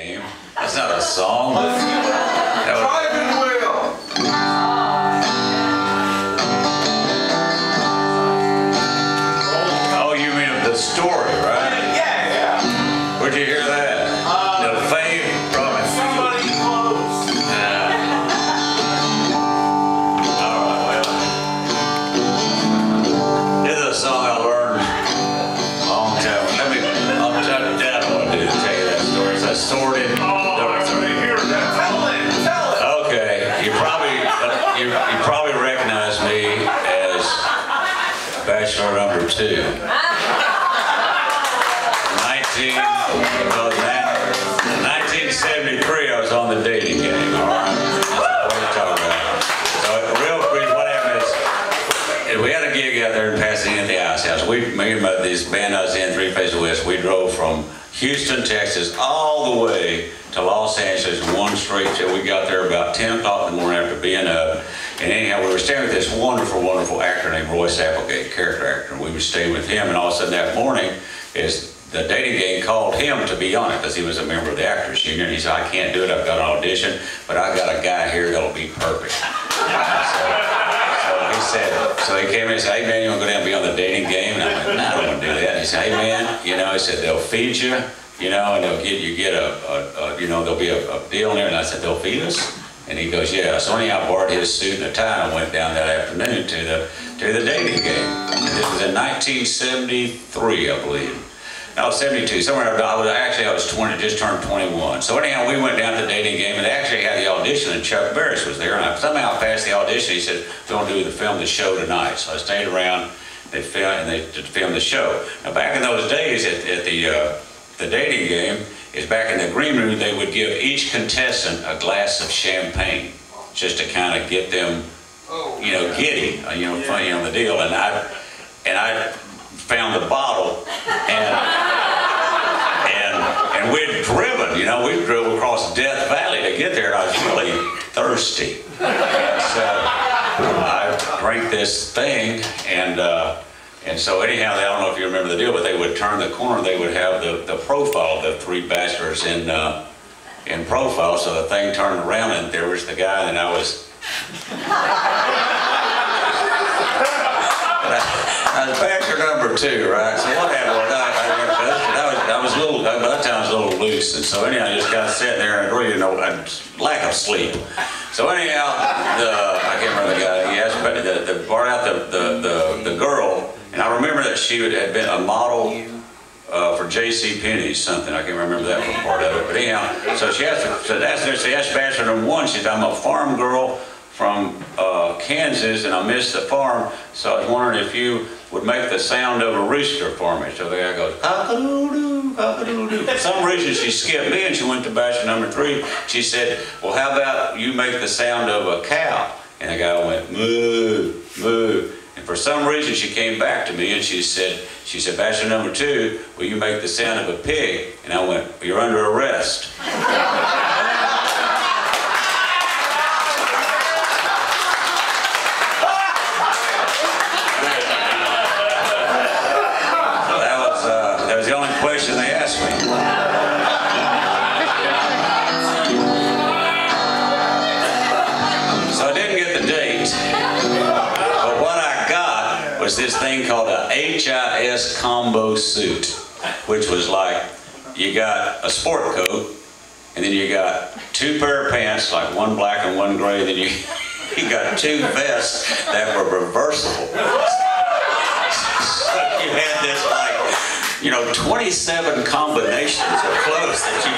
game. That's not a song. Driving wheel. Oh, you mean of the story, right? Yeah. Where'd you hear that? The fame from it. Somebody close. All right, well. This is a song I learned a long time. I'll tell you what I want to do to tell you that story. It's a sordid. Oh, I want to hear that. Tell it. Okay, you probably recognize me as Bachelor number 2. 1973, I was on the dating game. All right, that's what we're talking about. So real quick, what happened is we had a gig out there in Pasadena at the Ice House. Me and this band I was in, Three Faces West, we drove from Houston, Texas, all the way to Los Angeles, one straight till we got there about 10 o'clock in the morning after being up. And anyhow, we were staying with this wonderful, wonderful actor named Royce Applegate, character actor, and we would stay with him. And all of a sudden that morning, the dating game called him to be on it because he was a member of the Actors Union. He said, I can't do it, I've got an audition, but I got a guy here that'll be perfect. So he came in and said, hey man, you want to go down and be on the dating game? And I went, no, I don't want to do that. And he said, hey man, he said, they'll feed you, and there'll be a deal in there. And I said, they'll feed us? And he goes, yeah. So anyhow, I borrowed his suit and a tie and I went down that afternoon to the dating game. And this was in 1973, I believe. No, 72, somewhere. I was 20, just turned 21. So anyhow, we went down to the dating game, and they actually had the audition, and Chuck Barris was there. And I somehow passed the audition. He said, "We're going to film the show tonight." So I stayed around. They filmed the show. Now back in those days, at the dating game, is back in the green room. They would give each contestant a glass of champagne, just to kind of get them, giddy, funny on the deal. And I found the bottle, and we'd driven, we drove across Death Valley to get there, and I was really thirsty. And so I drank this thing, and so anyhow, I don't know if you remember the deal, but they would turn the corner, they would have the profile of the three bachelors in profile, so the thing turned around, and there was the guy, and I was... I was bachelor number 2, right? So what happened? I was a little, by that time I was a little loose, and so anyhow, I just got sitting there and really, lack of sleep. So anyhow, I can't remember the guy. He asked, but they brought out the girl, and I remember that she had been a model for J.C. Penney's something. I can't remember that part of it. But anyhow, so she asked bachelor number 1. She said, I'm a farm girl from Kansas, and I missed the farm, so I was wondering if you would make the sound of a rooster for me. So the guy goes, cock-a-doodle, cock-a-doodle. For some reason, she skipped me, and she went to bachelor number 3. She said, well, how about you make the sound of a cow? And the guy went, moo, moo. And for some reason, she came back to me, and she said, bachelor number 2, will you make the sound of a pig? And I went, you're under arrest. Question they asked me. So I didn't get the date, but what I got was this thing called a HIS combo suit, which was like you got a sport coat, and then you got 2 pair of pants, like one black and one gray, then you got 2 vests that were reversible. So you had this 27 combinations of clothes that you